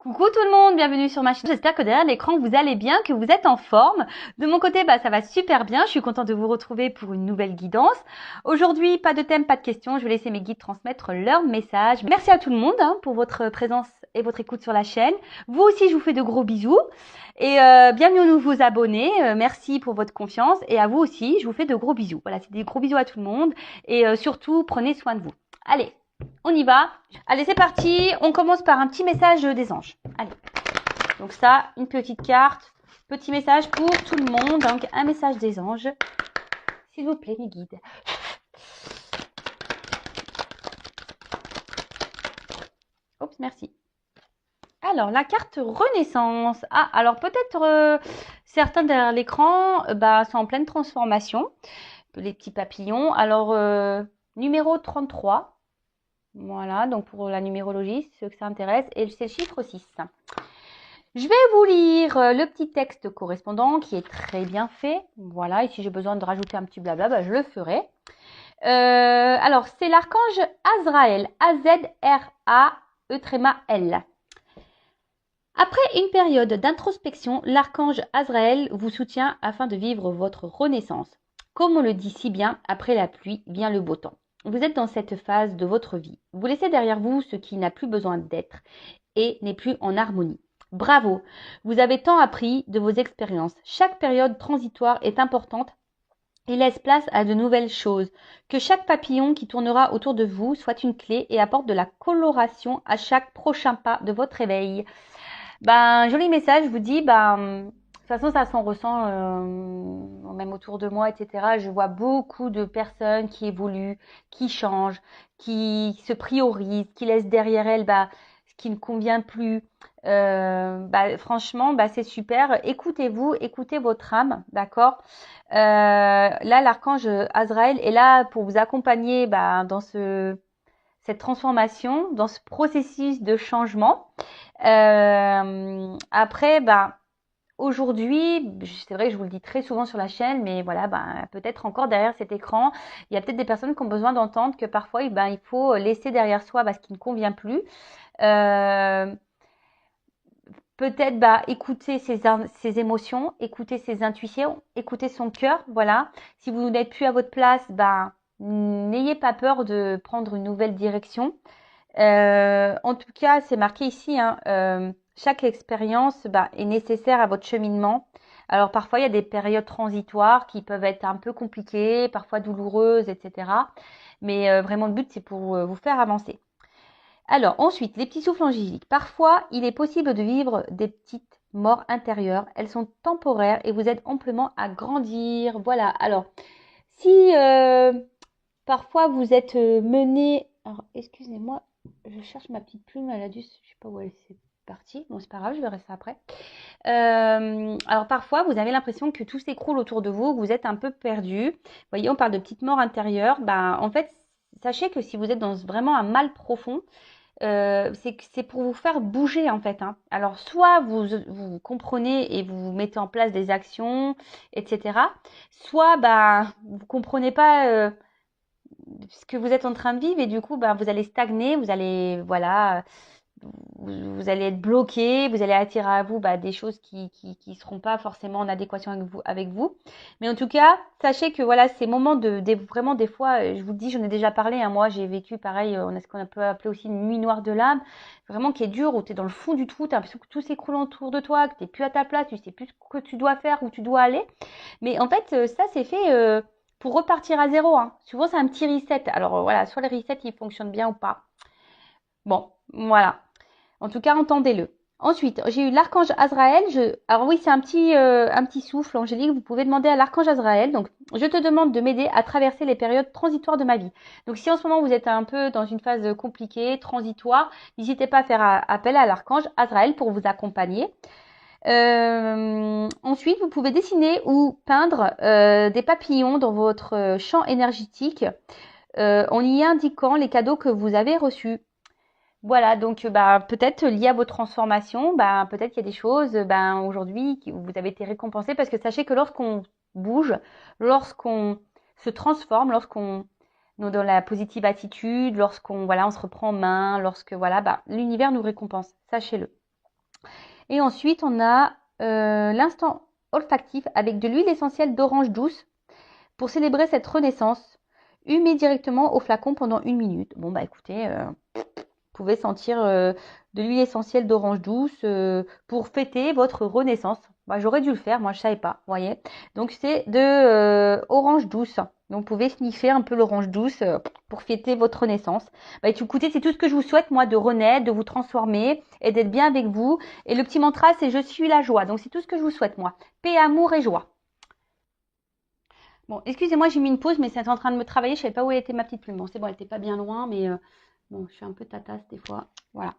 Coucou tout le monde, bienvenue sur ma chaîne. J'espère que derrière l'écran vous allez bien, que vous êtes en forme. De mon côté, ça va super bien. Je suis contente de vous retrouver pour une nouvelle guidance. Aujourd'hui, pas de thème, pas de questions. Je vais laisser mes guides transmettre leur message. Merci à tout le monde pour votre présence et votre écoute sur la chaîne. Vous aussi, je vous fais de gros bisous. Et bienvenue aux nouveaux abonnés. Merci pour votre confiance. Et à vous aussi, je vous fais de gros bisous. Voilà, c'est des gros bisous à tout le monde. Et surtout, prenez soin de vous. Allez, on y va. Allez, c'est parti. On commence par un petit message des anges. Allez. Donc ça, une petite carte. Petit message pour tout le monde. Donc, un message des anges. S'il vous plaît, mes guides. Oups, merci. Alors, la carte Renaissance. Ah, alors peut-être certains derrière l'écran sont en pleine transformation. Les petits papillons. Alors, numéro 33. Voilà, donc pour la numérologie, ceux que ça intéresse. Et c'est le chiffre 6. Je vais vous lire le petit texte correspondant qui est très bien fait. Voilà, et si j'ai besoin de rajouter un petit blabla, je le ferai. Alors, c'est l'archange Azraël. A-Z-R-A-E-L. Après une période d'introspection, l'archange Azraël vous soutient afin de vivre votre renaissance. Comme on le dit si bien, après la pluie vient le beau temps. Vous êtes dans cette phase de votre vie. Vous laissez derrière vous ce qui n'a plus besoin d'être et n'est plus en harmonie. Bravo, vous avez tant appris de vos expériences. Chaque période transitoire est importante et laisse place à de nouvelles choses. Que chaque papillon qui tournera autour de vous soit une clé et apporte de la coloration à chaque prochain pas de votre éveil. Joli message, je vous dis, de toute façon, ça s'en ressent même autour de moi, etc. Je vois beaucoup de personnes qui évoluent, qui changent, qui se priorisent, qui laissent derrière elles ce qui ne convient plus. Franchement, c'est super. Écoutez-vous, écoutez votre âme, d'accord. Là, l'archange Azraël est là pour vous accompagner dans cette transformation, dans ce processus de changement. Après, aujourd'hui, c'est vrai que je vous le dis très souvent sur la chaîne, mais voilà, peut-être encore derrière cet écran, il y a peut-être des personnes qui ont besoin d'entendre que parfois, il faut laisser derrière soi ce qui ne convient plus. Peut-être écouter ses émotions, écouter ses intuitions, écouter son cœur, voilà. Si vous n'êtes plus à votre place, n'ayez pas peur de prendre une nouvelle direction. En tout cas, c'est marqué ici, chaque expérience est nécessaire à votre cheminement. Alors parfois, il y a des périodes transitoires qui peuvent être un peu compliquées, parfois douloureuses, etc. Mais vraiment, le but, c'est pour vous faire avancer. Alors ensuite, les petits souffles angéliques. Parfois, il est possible de vivre des petites morts intérieures. Elles sont temporaires et vous aident amplement à grandir. Voilà. Alors, si parfois vous êtes mené... Alors, excusez-moi, je cherche ma petite plume, elle a dû... Je sais pas où elle s'est partie. Bon, c'est pas grave, je verrai ça après. Alors, parfois, vous avez l'impression que tout s'écroule autour de vous, que vous êtes un peu perdu. Vous voyez, on parle de petites morts intérieures. En fait, sachez que si vous êtes dans vraiment un mal profond, c'est pour vous faire bouger en fait. Alors soit vous comprenez et vous mettez en place des actions, etc. Soit vous comprenez pas ce que vous êtes en train de vivre et du coup vous allez stagner, vous allez vous allez être bloqué, vous allez attirer à vous des choses qui seront pas forcément en adéquation avec vous. Mais en tout cas, sachez que voilà, ces moments vraiment des fois, je vous le dis, j'en ai déjà parlé, moi j'ai vécu pareil, on a ce qu'on peut appeler aussi une nuit noire de l'âme, vraiment qui est dure, où tu es dans le fond du trou, tu as l'impression que tout s'écroule autour de toi, que tu n'es plus à ta place, tu sais plus ce que tu dois faire, où tu dois aller. Mais en fait, ça c'est fait pour repartir à zéro. Souvent c'est un petit reset. Alors voilà, soit les resets ils fonctionnent bien ou pas. Bon, voilà. En tout cas, entendez-le. Ensuite, j'ai eu l'archange Azraël. Alors oui, c'est un petit souffle angélique. Vous pouvez demander à l'archange Azraël. Donc, je te demande de m'aider à traverser les périodes transitoires de ma vie. Donc, si en ce moment vous êtes un peu dans une phase compliquée, transitoire, n'hésitez pas à faire appel à l'archange Azraël pour vous accompagner. Ensuite, vous pouvez dessiner ou peindre des papillons dans votre champ énergétique en y indiquant les cadeaux que vous avez reçus. Voilà, donc peut-être lié à vos transformations, peut-être qu'il y a des choses aujourd'hui où vous avez été récompensé parce que sachez que lorsqu'on bouge, lorsqu'on se transforme, lorsqu'on est dans la positive attitude, lorsqu'on on se reprend en main, lorsque l'univers nous récompense, sachez-le. Et ensuite, on a l'instant olfactif avec de l'huile essentielle d'orange douce pour célébrer cette renaissance. Humez directement au flacon pendant 1 minute. Bon, bah écoutez, vous pouvez sentir de l'huile essentielle d'orange douce pour fêter votre renaissance. Bah, j'aurais dû le faire, moi je savais pas, vous voyez. Donc c'est de orange douce. Donc vous pouvez sniffer un peu l'orange douce pour fêter votre renaissance. Bah écoutez, c'est tout ce que je vous souhaite moi de renaître, de vous transformer et d'être bien avec vous. Et le petit mantra c'est je suis la joie. Donc c'est tout ce que je vous souhaite moi. Paix, amour et joie. Bon, excusez-moi, j'ai mis une pause, mais c'est en train de me travailler. Je savais pas où était ma petite plume. Bon, c'est bon, elle était pas bien loin, mais bon, je suis un peu tatasse des fois. Voilà.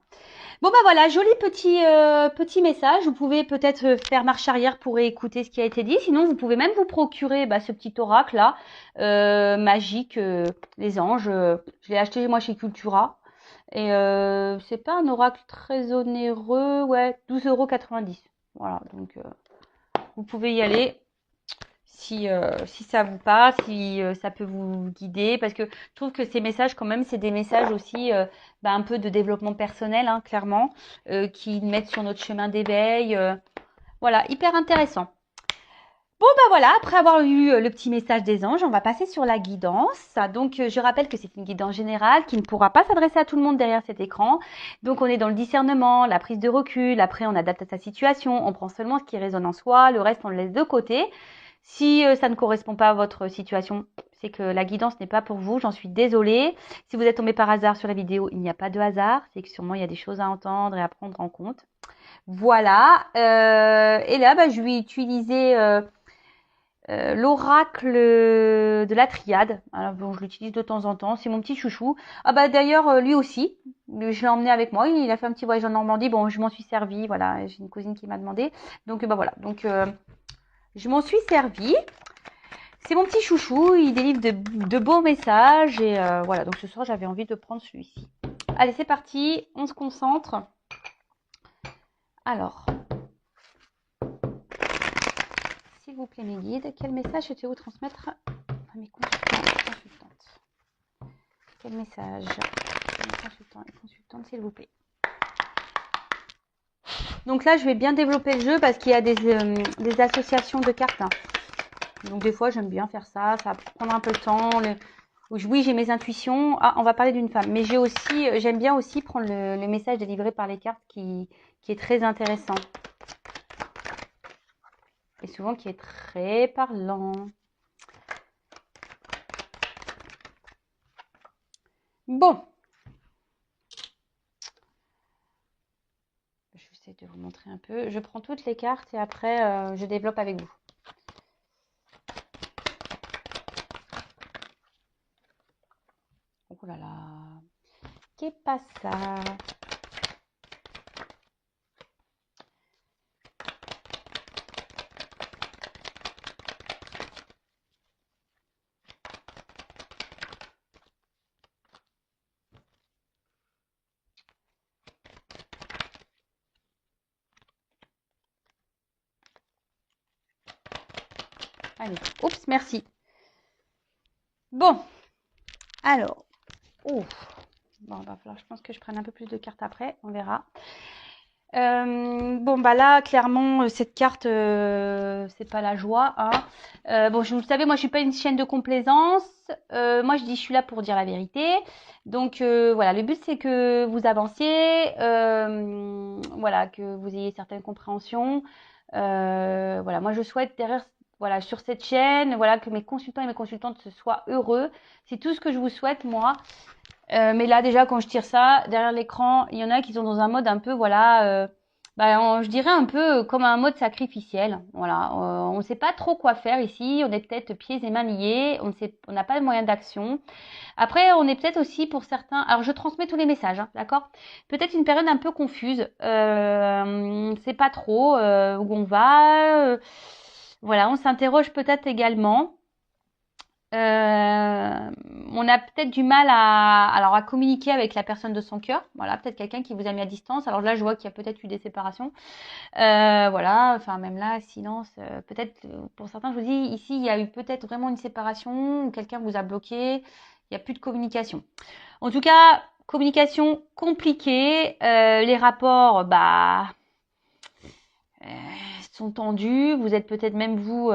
Bon bah voilà, joli petit message. Vous pouvez peut-être faire marche arrière pour écouter ce qui a été dit. Sinon, vous pouvez même vous procurer ce petit oracle là, magique, les anges. Je l'ai acheté moi chez Cultura. Et c'est pas un oracle très onéreux, ouais, 12,90 €. Voilà, donc vous pouvez y aller si ça vous parle, si ça peut vous guider, parce que je trouve que ces messages, quand même, c'est des messages aussi un peu de développement personnel, hein, clairement, qui mettent sur notre chemin d'éveil. Voilà, hyper intéressant. Bon, voilà, après avoir eu le petit message des anges, on va passer sur la guidance. Donc, je rappelle que c'est une guidance générale qui ne pourra pas s'adresser à tout le monde derrière cet écran. Donc, on est dans le discernement, la prise de recul. Après, on adapte à sa situation. On prend seulement ce qui résonne en soi. Le reste, on le laisse de côté. Si ça ne correspond pas à votre situation, c'est que la guidance n'est pas pour vous. J'en suis désolée. Si vous êtes tombé par hasard sur la vidéo, il n'y a pas de hasard. C'est que sûrement, il y a des choses à entendre et à prendre en compte. Voilà. Et là, je vais utiliser l'oracle de la triade. Alors bon, je l'utilise de temps en temps. C'est mon petit chouchou. Ah bah d'ailleurs, lui aussi. Je l'ai emmené avec moi. Il a fait un petit voyage en Normandie. Bon, je m'en suis servie. Voilà, j'ai une cousine qui m'a demandé. Donc voilà. Donc je m'en suis servie. C'est mon petit chouchou. Il délivre de beaux messages. Et voilà. Donc ce soir, j'avais envie de prendre celui-ci. Allez, c'est parti. On se concentre. Alors, s'il vous plaît, mes guides, quel message souhaitez-vous transmettre à mes consultants et consultantes? Quel message mes consultants et consultantes, s'il vous plaît? Donc là, je vais bien développer le jeu parce qu'il y a des associations de cartes. Hein. Donc des fois, j'aime bien faire ça. Ça va prendre un peu de temps. Oui, j'ai mes intuitions. Ah, on va parler d'une femme. Mais j'aime bien aussi prendre le message délivré par les cartes qui est très intéressant. Et souvent qui est très parlant. Bon. Je vais essayer de vous montrer un peu. Je prends toutes les cartes et après, je développe avec vous. Oh là là. Qu'est pas ça? Allez, oups, merci. Bon, alors, bon, va falloir, je pense que je prenne un peu plus de cartes après, on verra. Bon, là, clairement, cette carte, c'est pas la joie. Hein. Bon, vous savez, moi, je suis pas une chaîne de complaisance. Moi, je dis, je suis là pour dire la vérité. Donc, voilà, le but, c'est que vous avanciez, voilà, que vous ayez certaines compréhensions. Voilà, moi, je souhaite derrière, voilà, sur cette chaîne, voilà, que mes consultants et mes consultantes soient heureux. C'est tout ce que je vous souhaite, moi. Mais là, déjà, quand je tire ça, derrière l'écran, il y en a qui sont dans un mode un peu, voilà, je dirais un peu comme un mode sacrificiel. Voilà, on ne sait pas trop quoi faire ici. On est peut-être pieds et mains liés. On n'a pas de moyen d'action. Après, on est peut-être aussi pour certains. Alors, je transmets tous les messages, hein, d'accord? Peut-être une période un peu confuse. C'est pas trop où on va. Voilà, on s'interroge peut-être également. On a peut-être du mal à communiquer avec la personne de son cœur. Voilà, peut-être quelqu'un qui vous a mis à distance. Alors là, je vois qu'il y a peut-être eu des séparations. Voilà, enfin même là, silence. Peut-être pour certains, je vous dis, ici, il y a eu peut-être vraiment une séparation ou quelqu'un vous a bloqué. Il n'y a plus de communication. En tout cas, communication compliquée. Les rapports, sont tendus. Vous êtes peut-être même vous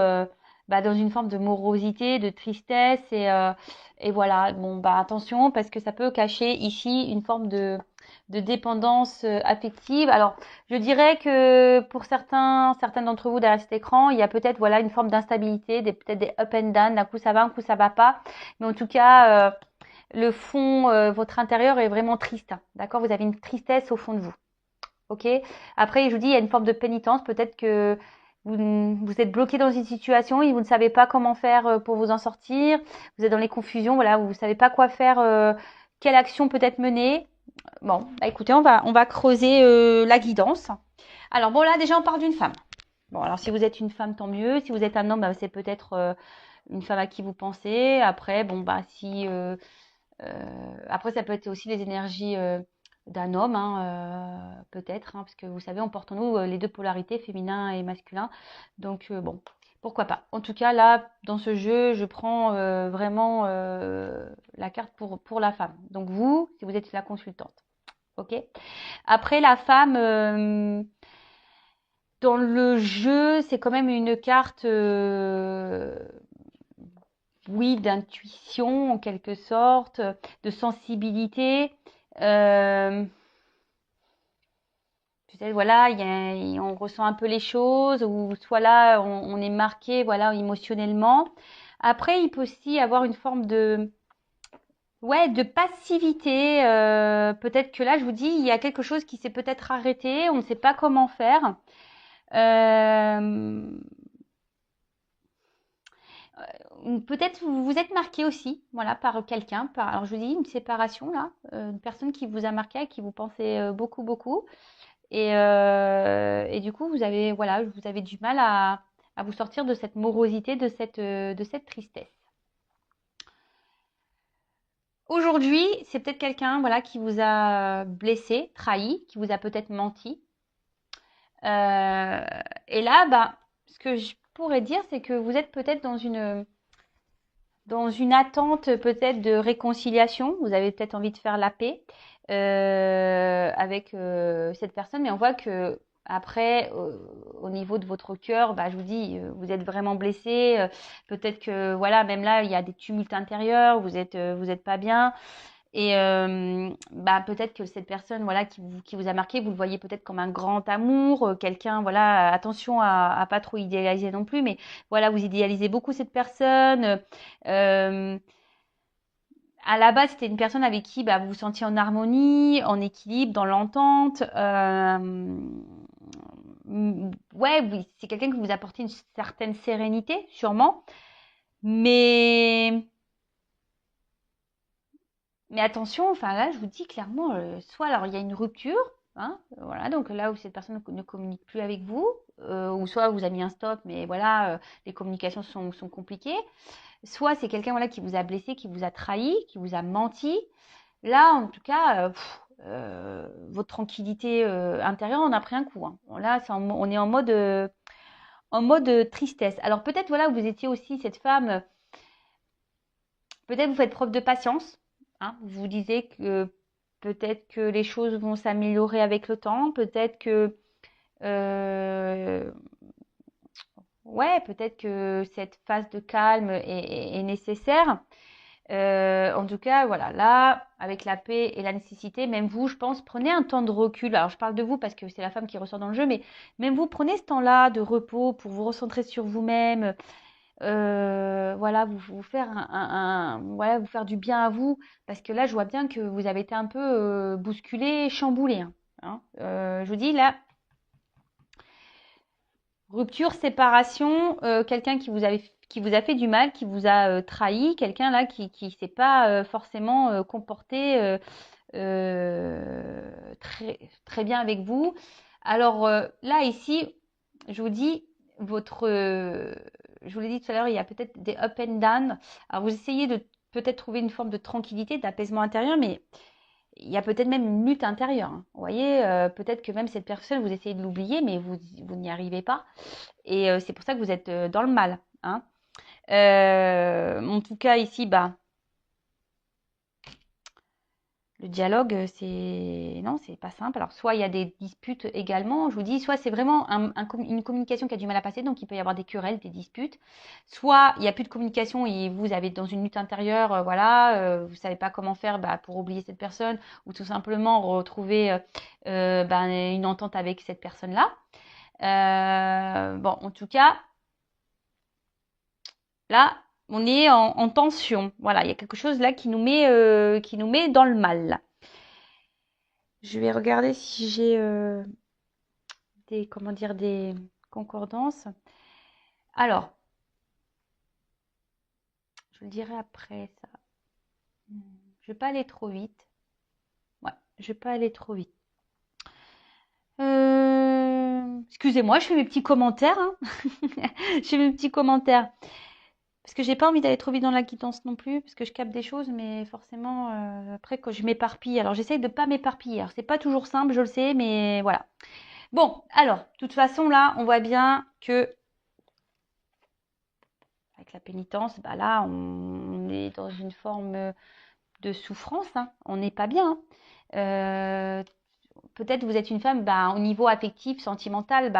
dans une forme de morosité, de tristesse et voilà. Bon bah attention parce que ça peut cacher ici une forme de dépendance affective. Alors je dirais que pour certains d'entre vous derrière cet écran, il y a peut-être voilà une forme d'instabilité, peut-être des up and down. D'un coup ça va, un coup ça va pas. Mais en tout cas le fond, votre intérieur est vraiment triste. D'accord, vous avez une tristesse au fond de vous. Ok. Après, je vous dis, il y a une forme de pénitence. Peut-être que vous êtes bloqué dans une situation et vous ne savez pas comment faire pour vous en sortir. Vous êtes dans les confusions, voilà, vous ne savez pas quoi faire, quelle action peut-être mener. Bon, bah écoutez, on va creuser la guidance. Alors bon, là déjà, on parle d'une femme. Bon, alors si vous êtes une femme, tant mieux. Si vous êtes un homme, bah, c'est peut-être une femme à qui vous pensez. Après, bon, bah si après, ça peut être aussi les énergies d'un homme, hein, peut-être, hein, parce que vous savez, on porte en nous les deux polarités, féminin et masculin. Donc, bon, pourquoi pas. En tout cas, là, dans ce jeu, je prends vraiment la carte pour la femme. Donc, vous, si vous êtes la consultante. OK. Après, la femme, dans le jeu, c'est quand même une carte oui, d'intuition en quelque sorte, de sensibilité. Euh, Peut-être voilà, on ressent un peu les choses, ou soit là on est marqué voilà émotionnellement. Après, il peut aussi avoir une forme de ouais de passivité. Peut-être que là, je vous dis, il y a quelque chose qui s'est peut-être arrêté, on ne sait pas comment faire. Euh, Peut-être vous vous êtes marqué aussi, voilà, par quelqu'un. Alors je vous dis une séparation là, une personne qui vous a marqué, à qui vous pensez beaucoup, beaucoup, et du coup vous avez, voilà, vous avez du mal à vous sortir de cette morosité, de cette tristesse. Aujourd'hui, c'est peut-être quelqu'un, voilà, qui vous a blessé, trahi, qui vous a peut-être menti. Euh, et là, bah, ce que je pourrais dire, c'est que vous êtes peut-être dans une attente peut-être de réconciliation. Vous avez peut-être envie de faire la paix avec cette personne, mais on voit que après, au niveau de votre cœur, bah, je vous dis, vous êtes vraiment blessé. Peut-être que voilà, même là, il y a des tumultes intérieurs. Vous êtes pas bien. Et bah, peut-être que cette personne voilà qui vous a marqué, vous le voyez peut-être comme un grand amour, quelqu'un voilà, attention à pas trop idéaliser non plus, mais voilà, vous idéalisez beaucoup cette personne. Euh, à la base, c'était une personne avec qui bah, vous vous sentiez en harmonie, en équilibre, dans l'entente. Ouais, oui, c'est quelqu'un qui vous apportait une certaine sérénité, sûrement. Mais Mais attention, enfin là, je vous dis clairement, soit alors il y a une rupture, hein, voilà, donc là où cette personne ne communique plus avec vous, ou soit vous a mis un stop, mais voilà, les communications sont compliquées. Soit c'est quelqu'un voilà qui vous a blessé, qui vous a trahi, qui vous a menti. Là, en tout cas, votre tranquillité intérieure en a pris un coup, hein. Bon, là, on est en mode tristesse. Alors peut-être voilà, vous étiez aussi cette femme. Peut-être vous faites preuve de patience, hein. Vous vous disiez que peut-être que les choses vont s'améliorer avec le temps, peut-être que euh, ouais, peut-être que cette phase de calme est nécessaire. En tout cas, voilà, là, avec la paix et la nécessité, même vous, je pense, prenez un temps de recul. Alors, je parle de vous parce que c'est la femme qui ressort dans le jeu, mais même vous, prenez ce temps-là de repos pour vous recentrer sur vous-même, voilà, vous faire voilà, vous faire du bien à vous, parce que là, je vois bien que vous avez été un peu bousculé, chamboulé, hein. Je vous dis là, rupture, séparation, quelqu'un qui vous a fait du mal, qui vous a trahi, quelqu'un là qui s'est pas forcément comporté très très bien avec vous. Alors là ici, je vous dis votre je vous l'ai dit tout à l'heure, il y a peut-être des up and down. Alors vous essayez de peut-être trouver une forme de tranquillité, d'apaisement intérieur, mais il y a peut-être même une lutte intérieure, hein. Vous voyez, peut-être que même cette personne, vous essayez de l'oublier, mais vous n'y arrivez pas. Et c'est pour ça que vous êtes dans le mal, hein. En tout cas, ici, bah, Le dialogue, non, c'est pas simple. Alors, soit il y a des disputes également, je vous dis, soit c'est vraiment une communication qui a du mal à passer, donc il peut y avoir des querelles, des disputes. Soit il n'y a plus de communication et vous avez dans une lutte intérieure, voilà, vous savez pas comment faire pour oublier cette personne ou tout simplement retrouver une entente avec cette personne-là. Bon, en tout cas, là, on est en tension. Voilà, il y a quelque chose là qui nous met dans le mal. Je vais regarder si j'ai des concordances. Alors, je vous le dirai après ça. Je vais pas aller trop vite. Ouais, je vais pas aller trop vite. Excusez-moi, je fais mes petits commentaires. Hein. Je fais mes petits commentaires. Parce que j'ai pas envie d'aller trop vite dans la quittance non plus, parce que je capte des choses, mais forcément, après, quand je m'éparpille, alors j'essaye de pas m'éparpiller. Alors, c'est pas toujours simple, je le sais, mais voilà. Bon, alors, de toute façon, là, on voit bien que, avec la pénitence, là, on est dans une forme de souffrance, hein. On n'est pas bien. Hein. Peut-être vous êtes une femme, au niveau affectif, sentimental,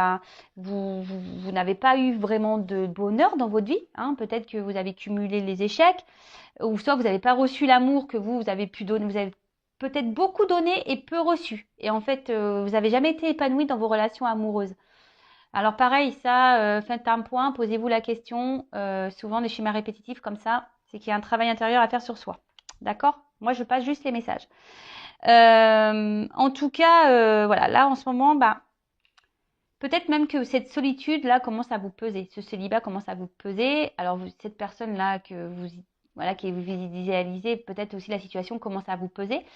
vous n'avez pas eu vraiment de bonheur dans votre vie. Hein. Peut-être que vous avez cumulé les échecs, ou soit vous n'avez pas reçu l'amour que vous avez pu donner. Vous avez peut-être beaucoup donné et peu reçu. Et en fait, vous n'avez jamais été épanoui dans vos relations amoureuses. Alors pareil, ça, faites un point, posez-vous la question. Souvent, des schémas répétitifs comme ça, c'est qu'il y a un travail intérieur à faire sur soi. D'accord? Moi, je passe juste les messages. En tout cas, voilà, là en ce moment, peut-être même que cette solitude-là commence à vous peser. Ce célibat commence à vous peser. Alors, cette personne-là que vous idéalisez, peut-être aussi la situation commence à vous peser.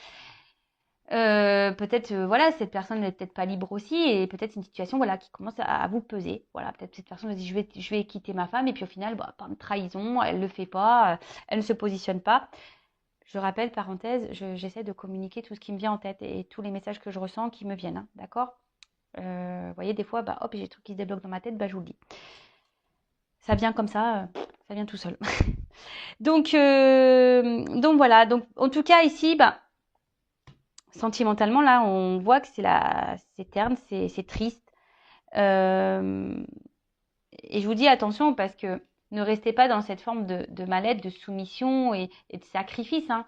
Peut-être voilà, cette personne n'est peut-être pas libre aussi et peut-être une situation voilà qui commence à vous peser. Voilà, peut-être cette personne se dit je vais quitter ma femme et puis au final par une trahison, elle le fait pas, elle ne se positionne pas. Je rappelle, parenthèse, j'essaie de communiquer tout ce qui me vient en tête et tous les messages que je ressens qui me viennent, hein, d'accord? Vous voyez, des fois, hop, j'ai des trucs qui se débloquent dans ma tête, je vous le dis. Ça vient comme ça vient tout seul. Donc voilà, donc en tout cas ici, sentimentalement, là, on voit que c'est terne, c'est triste. Et je vous dis attention parce que ne restez pas dans cette forme de mal-être, de soumission et de sacrifice. Hein.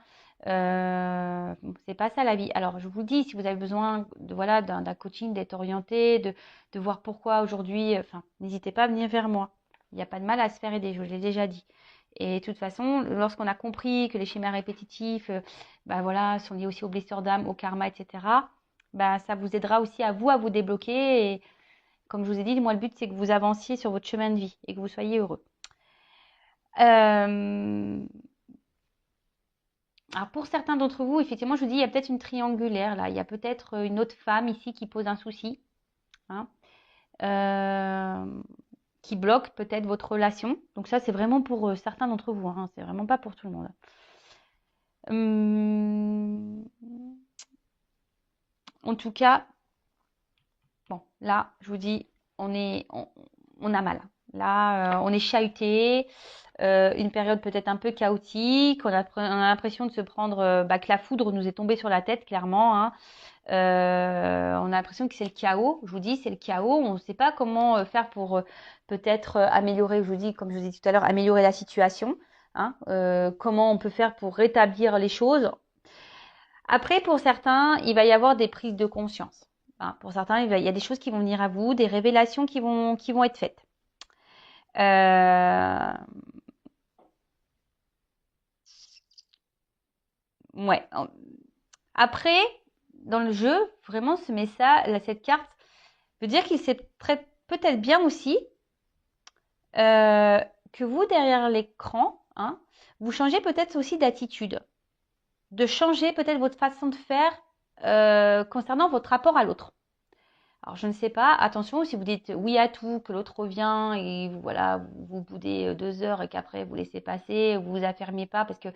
C'est pas ça la vie. Alors je vous dis, si vous avez besoin voilà, d'un coaching, d'être orienté, de voir pourquoi aujourd'hui, n'hésitez pas à venir vers moi. Il n'y a pas de mal à se faire aider, je l'ai déjà dit. Et de toute façon, lorsqu'on a compris que les schémas répétitifs voilà, sont liés aussi aux blessures d'âme, au karma, etc., ça vous aidera aussi à vous débloquer. Et comme je vous ai dit, moi, le but, c'est que vous avanciez sur votre chemin de vie et que vous soyez heureux. Alors, pour certains d'entre vous, effectivement, je vous dis, il y a peut-être une triangulaire, là. Il y a peut-être une autre femme ici qui pose un souci, hein, qui bloque peut-être votre relation. Donc ça, c'est vraiment pour certains d'entre vous, hein. C'est vraiment pas pour tout le monde. En tout cas, bon, là, je vous dis, on a mal. Là, on est chahuté. Une période peut-être un peu chaotique. On a l'impression de se prendre que la foudre nous est tombée sur la tête, clairement. Hein. On a l'impression que c'est le chaos. Je vous dis, c'est le chaos. On ne sait pas comment faire pour peut-être améliorer, je vous dis, comme je vous ai dit tout à l'heure, améliorer la situation. Hein. Comment on peut faire pour rétablir les choses. Après, pour certains, il va y avoir des prises de conscience. Hein. Pour certains, il y a des choses qui vont venir à vous, des révélations qui vont être faites. Ouais. Après, dans le jeu, vraiment, ce message, cette carte veut dire qu'il sait peut-être bien aussi que vous, derrière l'écran, hein, vous changez peut-être aussi d'attitude. De changer peut-être votre façon de faire concernant votre rapport à l'autre. Alors, je ne sais pas, attention, si vous dites oui à tout, que l'autre revient et voilà, vous boudez 2 heures et qu'après vous laissez passer, vous vous affermez pas, parce que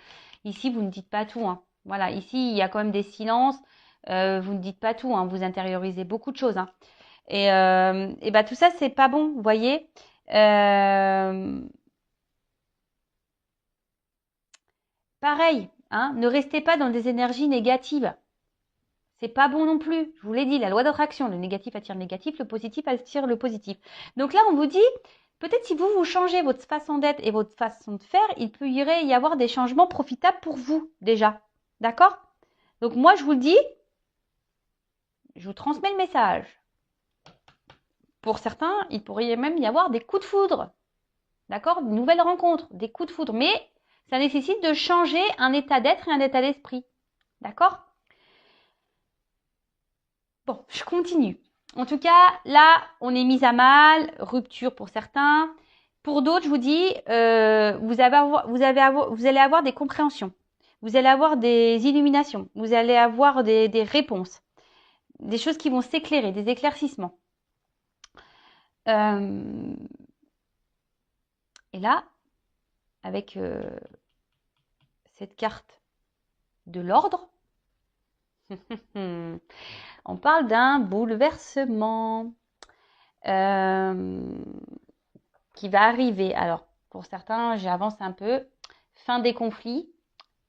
ici, vous ne dites pas tout. Hein. Voilà, ici, il y a quand même des silences, vous ne dites pas tout, hein, vous intériorisez beaucoup de choses. Hein. Et tout ça, c'est pas bon, vous voyez. Pareil, Hein. Ne restez pas dans des énergies négatives. C'est pas bon non plus. Je vous l'ai dit, la loi d'attraction, le négatif attire le négatif, le positif attire le positif. Donc là, on vous dit, peut-être si vous changez votre façon d'être et votre façon de faire, il peut y avoir des changements profitables pour vous déjà. D'accord? Donc moi, je vous le dis, je vous transmets le message. Pour certains, il pourrait même y avoir des coups de foudre. D'accord? De nouvelles rencontres, des coups de foudre. Mais ça nécessite de changer un état d'être et un état d'esprit. D'accord? Bon, je continue. En tout cas, là, on est mis à mal, rupture pour certains. Pour d'autres, je vous dis, vous allez avoir des compréhensions. Vous allez avoir des illuminations. Vous allez avoir des réponses. Des choses qui vont s'éclairer, des éclaircissements. Et là, avec cette carte de l'ordre, on parle d'un bouleversement qui va arriver. Alors, pour certains, j'avance un peu. Fin des conflits,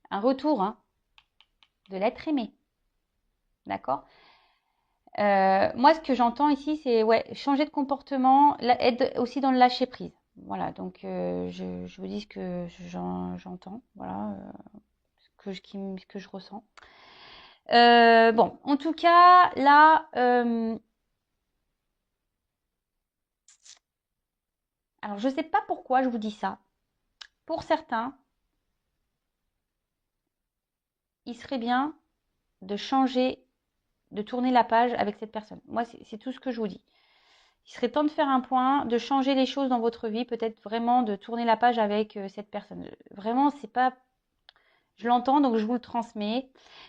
un retour de l'être aimé. D'accord? Moi, ce que j'entends ici, c'est changer de comportement, être aussi dans le lâcher prise. Voilà, donc je vous dis ce que j'entends, voilà, ce que je ressens. Bon, en tout cas, là, alors je ne sais pas pourquoi je vous dis ça. Pour certains, il serait bien de changer, de tourner la page avec cette personne. Moi, c'est tout ce que je vous dis. Il serait temps de faire un point, de changer les choses dans votre vie, peut-être vraiment de tourner la page avec cette personne. Vraiment, c'est pas... Je l'entends, donc je vous le transmets.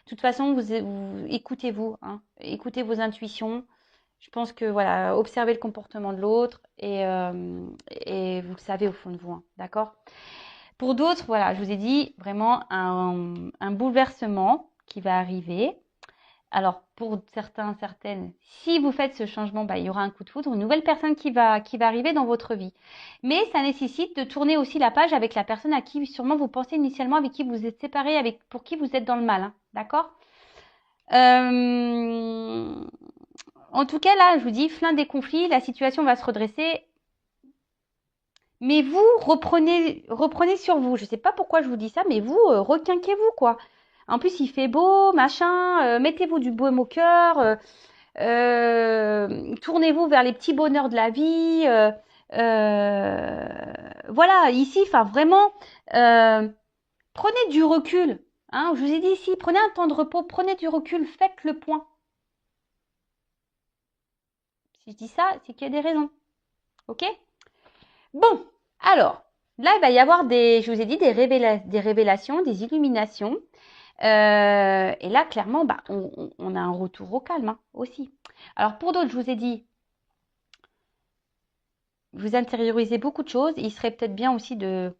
De toute façon, vous écoutez-vous, hein, écoutez vos intuitions. Je pense que, voilà, observez le comportement de l'autre et vous le savez au fond de vous, hein, d'accord? Pour d'autres, voilà, je vous ai dit vraiment un bouleversement qui va arriver. Alors, pour certains, certaines, si vous faites ce changement, il y aura un coup de foudre, une nouvelle personne qui va arriver dans votre vie. Mais ça nécessite de tourner aussi la page avec la personne à qui sûrement vous pensez initialement, avec qui vous êtes séparés, pour qui vous êtes dans le mal. Hein, d'accord? En tout cas, là, je vous dis, fin des conflits, la situation va se redresser. Mais vous, reprenez sur vous. Je ne sais pas pourquoi je vous dis ça, mais vous, requinquez-vous, quoi. En plus, il fait beau, machin, mettez-vous du baume au cœur, tournez-vous vers les petits bonheurs de la vie. Voilà, ici, enfin vraiment, prenez du recul. Hein, je vous ai dit ici, prenez un temps de repos, prenez du recul, faites le point. Si je dis ça, c'est qu'il y a des raisons. Ok? Bon, alors, là, il va y avoir je vous ai dit, des révélations, des illuminations. Et là, clairement, on a un retour au calme aussi. Alors, pour d'autres, je vous ai dit, vous intériorisez beaucoup de choses. Il serait peut-être bien aussi de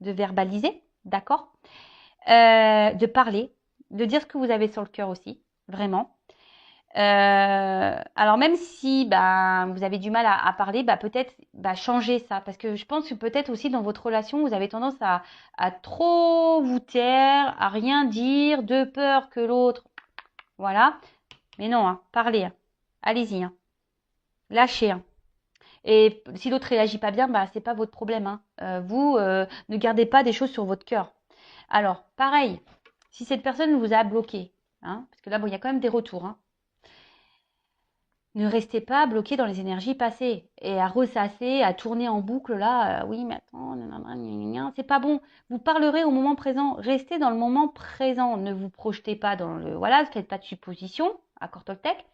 verbaliser, d'accord? De parler, de dire ce que vous avez sur le cœur aussi, vraiment. Alors même si vous avez du mal à parler, peut-être changer ça. Parce que je pense que peut-être aussi dans votre relation, vous avez tendance à trop vous taire, à rien dire, de peur que l'autre... Voilà. Mais non, parlez. Allez-y. Lâchez. Et si l'autre réagit pas bien, c'est pas votre problème. Vous, ne gardez pas des choses sur votre cœur. Alors, pareil, si cette personne vous a bloqué, parce que là, il y a quand même des retours, ne restez pas bloqué dans les énergies passées et à ressasser, à tourner en boucle là. Oui, mais attends, c'est pas bon. Vous parlerez au moment présent. Restez dans le moment présent. Ne vous projetez pas dans le... Voilà, ne faites pas de suppositions, accord Toltec.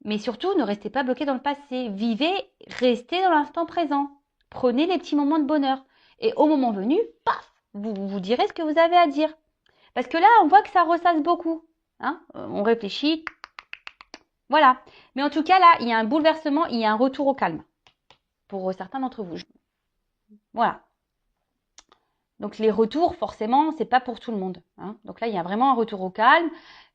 Mais surtout, ne restez pas bloqué dans le passé. Vivez, restez dans l'instant présent. Prenez les petits moments de bonheur. Et au moment venu, paf, vous direz ce que vous avez à dire. Parce que là, on voit que ça ressasse beaucoup. On réfléchit. Voilà. Mais en tout cas, là, il y a un bouleversement, il y a un retour au calme. Pour certains d'entre vous. Voilà. Donc les retours, forcément, c'est pas pour tout le monde. Donc là, il y a vraiment un retour au calme.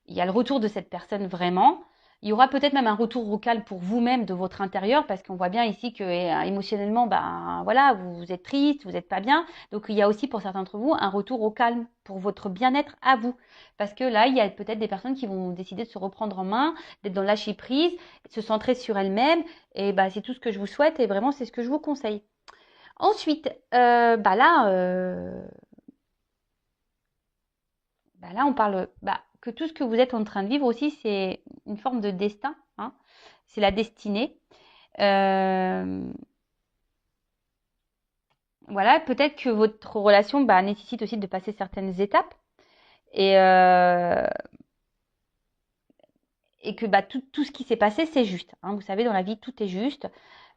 Il y a le retour de cette personne vraiment. Il y aura peut-être même un retour au calme pour vous-même de votre intérieur, parce qu'on voit bien ici que émotionnellement, ben voilà, vous êtes triste, vous n'êtes pas bien. Donc il y a aussi pour certains d'entre vous un retour au calme pour votre bien-être à vous. Parce que là, il y a peut-être des personnes qui vont décider de se reprendre en main, d'être dans le lâcher prise, de se centrer sur elles-mêmes. Et bah, c'est tout ce que je vous souhaite et vraiment c'est ce que je vous conseille. Ensuite, là, on parle que tout ce que vous êtes en train de vivre aussi, c'est une forme de destin. Hein. C'est la destinée. Voilà, peut-être que votre relation nécessite aussi de passer certaines étapes et, euh, et que tout ce qui s'est passé, c'est juste. Hein. Vous savez, dans la vie, tout est juste.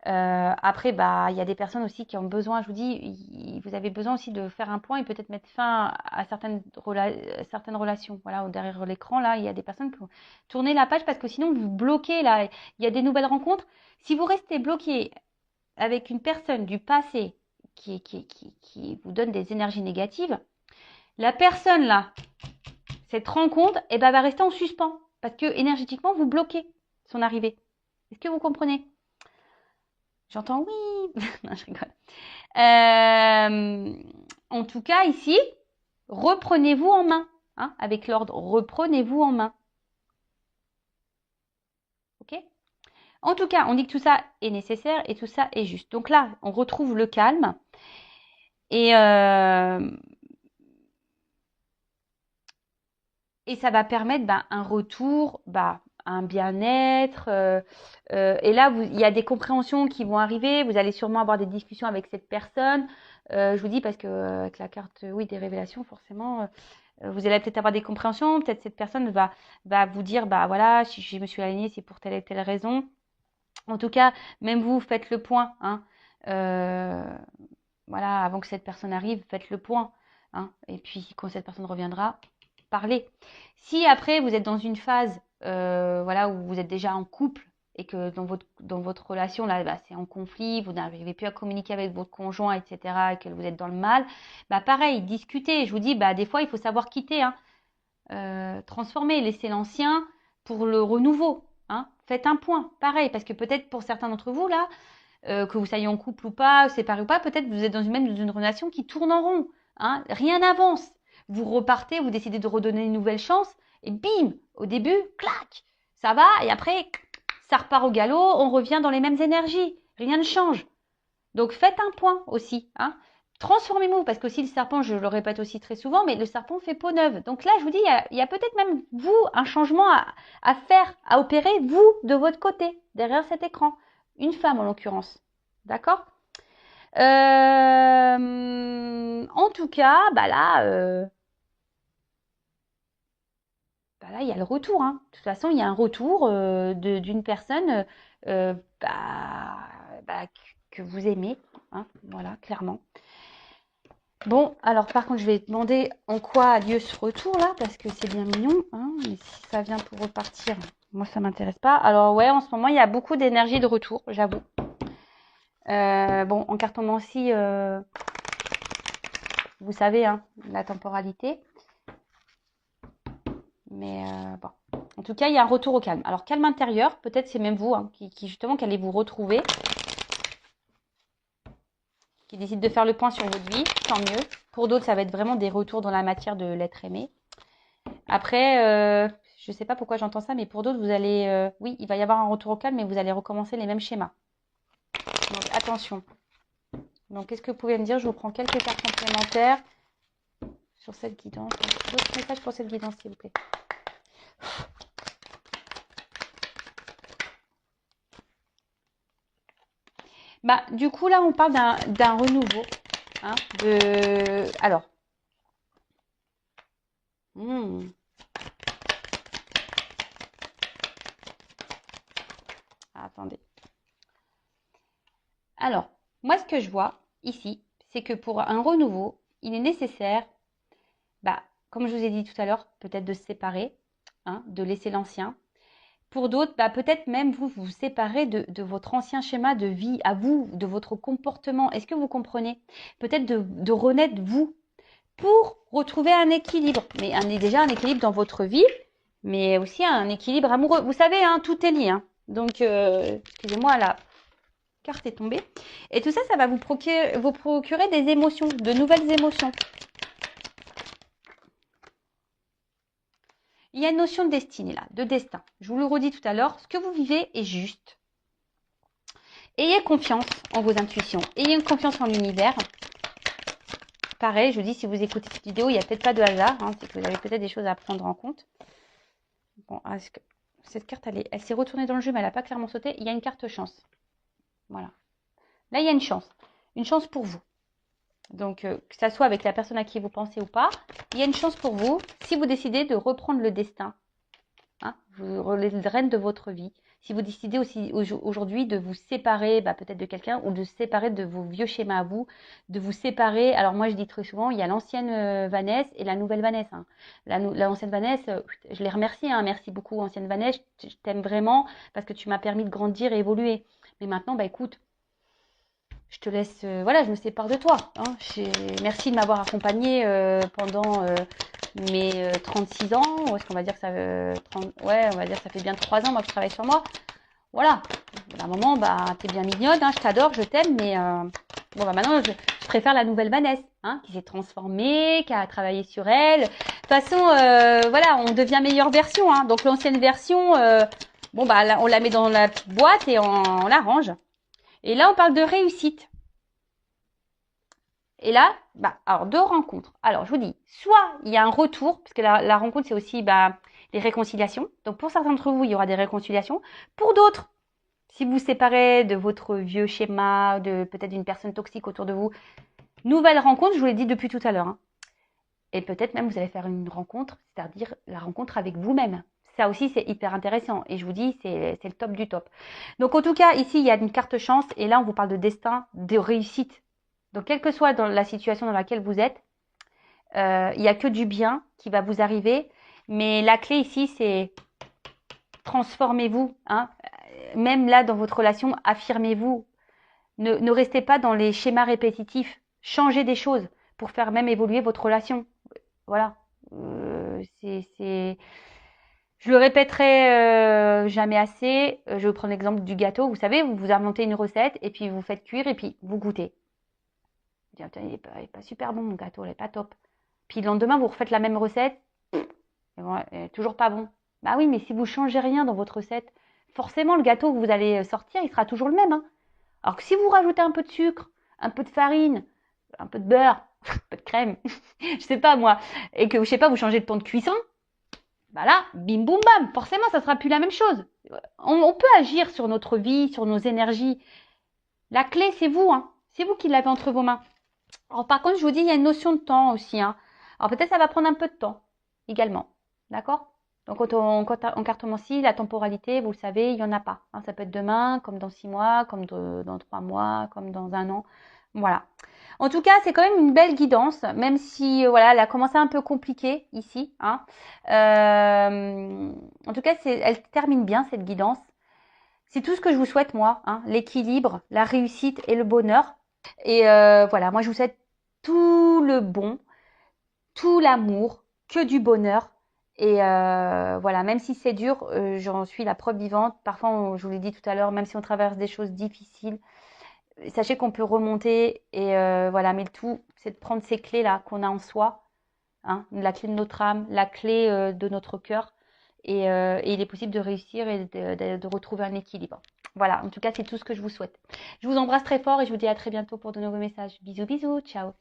Après, il y a des personnes aussi qui ont besoin, je vous dis, vous avez besoin aussi de faire un point et peut-être mettre fin à certaines relations. Voilà, derrière l'écran, là, il y a des personnes qui ont tourné la page parce que sinon, vous bloquez, là, il y a des nouvelles rencontres. Si vous restez bloqué avec une personne du passé qui vous donne des énergies négatives, la personne, là, cette rencontre, va rester en suspens parce que énergétiquement, vous bloquez son arrivée. Est-ce que vous comprenez? J'entends oui. Non, je rigole. En tout cas, ici, reprenez-vous en main. Hein, avec l'ordre, reprenez-vous en main. Ok? En tout cas, on dit que tout ça est nécessaire et tout ça est juste. Donc là, on retrouve le calme. Et ça va permettre un retour, un bien-être. Et là, il y a des compréhensions qui vont arriver. Vous allez sûrement avoir des discussions avec cette personne. Je vous dis parce que avec la carte, oui, des révélations, forcément, vous allez peut-être avoir des compréhensions. Peut-être cette personne va vous dire, voilà, si je me suis alignée, c'est pour telle et telle raison. En tout cas, même vous, faites le point. Hein. Voilà, avant que cette personne arrive, faites le point. Hein. Et puis, quand cette personne reviendra, parlez. Si après, vous êtes dans une phase où vous êtes déjà en couple et que dans votre relation, là, c'est en conflit, vous n'arrivez plus à communiquer avec votre conjoint, etc., et que vous êtes dans le mal, pareil, discutez. Je vous dis, des fois, il faut savoir quitter, hein. Transformer, laisser l'ancien pour le renouveau. Hein. Faites un point, pareil, parce que peut-être pour certains d'entre vous, là, que vous soyez en couple ou pas, séparé ou pas, peut-être vous êtes dans une relation qui tourne en rond. Hein. Rien n'avance. Vous repartez, vous décidez de redonner une nouvelle chance, et bim, au début, clac, ça va, et après, ça repart au galop, on revient dans les mêmes énergies. Rien ne change. Donc faites un point aussi. Hein. Transformez-vous, parce qu'aussi le serpent, je le répète aussi très souvent, mais le serpent fait peau neuve. Donc là, je vous dis, il y a peut-être même vous un changement à faire, à opérer, vous, de votre côté, derrière cet écran. Une femme en l'occurrence. D'accord. En tout cas, là, il y a le retour. Hein. De toute façon, il y a un retour d'une personne euh, bah, que vous aimez. Hein, voilà, clairement. Bon, alors par contre, je vais demander en quoi a lieu ce retour là, parce que c'est bien mignon. Hein, mais si ça vient pour repartir, moi ça m'intéresse pas. Alors ouais, en ce moment, il y a beaucoup d'énergie de retour, j'avoue. Bon, en cartomancie, vous savez, hein, la temporalité. Mais bon. En tout cas, il y a un retour au calme. Alors, calme intérieur, peut-être c'est même vous hein, qui justement qui allez vous retrouver, qui décide de faire le point sur votre vie, tant mieux. Pour d'autres, ça va être vraiment des retours dans la matière de l'être aimé. Après, je ne sais pas pourquoi j'entends ça, mais pour d'autres, vous allez... oui, il va y avoir un retour au calme, mais vous allez recommencer les mêmes schémas. Donc, attention. Donc, qu'est-ce que vous pouvez me dire? Je vous prends quelques cartes complémentaires sur cette guidance. D'autres messages pour cette guidance, s'il vous plaît. Du coup, là, on parle d'un renouveau. Hein, alors. Attendez. Alors, moi, ce que je vois ici, c'est que pour un renouveau, il est nécessaire, comme je vous ai dit tout à l'heure, peut-être de se séparer, hein, de laisser l'ancien. Pour d'autres, peut-être même vous séparer de votre ancien schéma de vie à vous, de votre comportement. Est-ce que vous comprenez? Peut-être de renaître vous pour retrouver un équilibre. Mais déjà un équilibre dans votre vie mais aussi un équilibre amoureux. Vous savez, hein, tout est lié. Hein. Donc, excusez-moi, la carte est tombée. Et tout ça, ça va vous procurer des émotions, de nouvelles émotions. Il y a une notion de destinée là, de destin. Je vous le redis tout à l'heure, ce que vous vivez est juste. Ayez confiance en vos intuitions, ayez une confiance en l'univers. Pareil, je vous dis, si vous écoutez cette vidéo, il n'y a peut-être pas de hasard, hein, c'est que vous avez peut-être des choses à prendre en compte. Bon, cette carte, elle s'est retournée dans le jeu, mais elle n'a pas clairement sauté. Il y a une carte chance. Voilà. Là, il y a une chance pour vous. Donc, que ça soit avec la personne à qui vous pensez ou pas, il y a une chance pour vous si vous décidez de reprendre le destin, hein, les rênes de votre vie. Si vous décidez aussi aujourd'hui de vous séparer peut-être de quelqu'un ou de séparer de vos vieux schémas à vous, de vous séparer. Alors moi, je dis très souvent, il y a l'ancienne Vanessa et la nouvelle Vanessa. Hein. L'ancienne Vanessa, je les remercie. Hein, merci beaucoup, ancienne Vanessa. Je t'aime vraiment parce que tu m'as permis de grandir et évoluer. Mais maintenant, écoute, je te laisse, voilà, je me sépare de toi. Hein. Merci de m'avoir accompagnée pendant mes 36 ans. Ou est-ce qu'on va dire que ça, ouais, on va dire que ça fait bien 3 ans moi que je travaille sur moi. Voilà. À un moment, t'es bien mignonne, hein, je t'adore, je t'aime, mais maintenant, je préfère la nouvelle Vanessa, hein, qui s'est transformée, qui a travaillé sur elle. De toute façon, voilà, on devient meilleure version. Hein. Donc l'ancienne version, on la met dans la petite boîte et on la range. Et là, on parle de réussite. Et là, alors deux rencontres. Alors, je vous dis, soit il y a un retour, parce que la rencontre, c'est aussi les réconciliations. Donc, pour certains d'entre vous, il y aura des réconciliations. Pour d'autres, si vous vous séparez de votre vieux schéma, de peut-être d'une personne toxique autour de vous, nouvelle rencontre, je vous l'ai dit depuis tout à l'heure. Hein. Et peut-être même, vous allez faire une rencontre, c'est-à-dire la rencontre avec vous-même. Ça aussi, c'est hyper intéressant. Et je vous dis, c'est le top du top. Donc, en tout cas, ici, il y a une carte chance. Et là, on vous parle de destin, de réussite. Donc, quelle que soit dans la situation dans laquelle vous êtes, il n'y a que du bien qui va vous arriver. Mais la clé ici, c'est transformez-vous. Hein. Même là, dans votre relation, affirmez-vous. Ne restez pas dans les schémas répétitifs. Changez des choses pour faire même évoluer votre relation. Voilà. Je le répéterai jamais assez. Je vais prendre l'exemple du gâteau. Vous savez, vous inventez une recette et puis vous faites cuire et puis vous goûtez. Vous dites, il n'est pas super bon mon gâteau, il n'est pas top. Puis le lendemain, vous refaites la même recette. Toujours pas bon. Bah oui, mais si vous changez rien dans votre recette, forcément le gâteau que vous allez sortir, il sera toujours le même. Hein. Alors que si vous rajoutez un peu de sucre, un peu de farine, un peu de beurre, un peu de crème, je sais pas moi, et que je sais pas, vous changez le temps de cuisson, là, bim boum bam, forcément ça sera plus la même chose. On peut agir sur notre vie, sur nos énergies. La clé, c'est vous, hein. C'est vous qui l'avez entre vos mains. Alors par contre, je vous dis, il y a une notion de temps aussi. Hein. Alors peut-être ça va prendre un peu de temps également. D'accord? Donc en cartomancie, la temporalité, vous le savez, il n'y en a pas. Hein. Ça peut être demain, comme dans 6 mois, comme dans 3 mois, comme dans 1 an. Voilà. En tout cas, c'est quand même une belle guidance, même si voilà, elle a commencé un peu compliquée ici. Hein. En tout cas, elle termine bien cette guidance. C'est tout ce que je vous souhaite moi, hein, l'équilibre, la réussite et le bonheur. Et voilà, moi je vous souhaite tout le bon, tout l'amour, que du bonheur. Et voilà, même si c'est dur, j'en suis la preuve vivante. Parfois, je vous l'ai dit tout à l'heure, même si on traverse des choses difficiles, sachez qu'on peut remonter. Et voilà, mais le tout, c'est de prendre ces clés-là qu'on a en soi, hein, la clé de notre âme, la clé de notre cœur. Et il est possible de réussir et de retrouver un équilibre. Voilà, en tout cas, c'est tout ce que je vous souhaite. Je vous embrasse très fort et je vous dis à très bientôt pour de nouveaux messages. Bisous, bisous, ciao.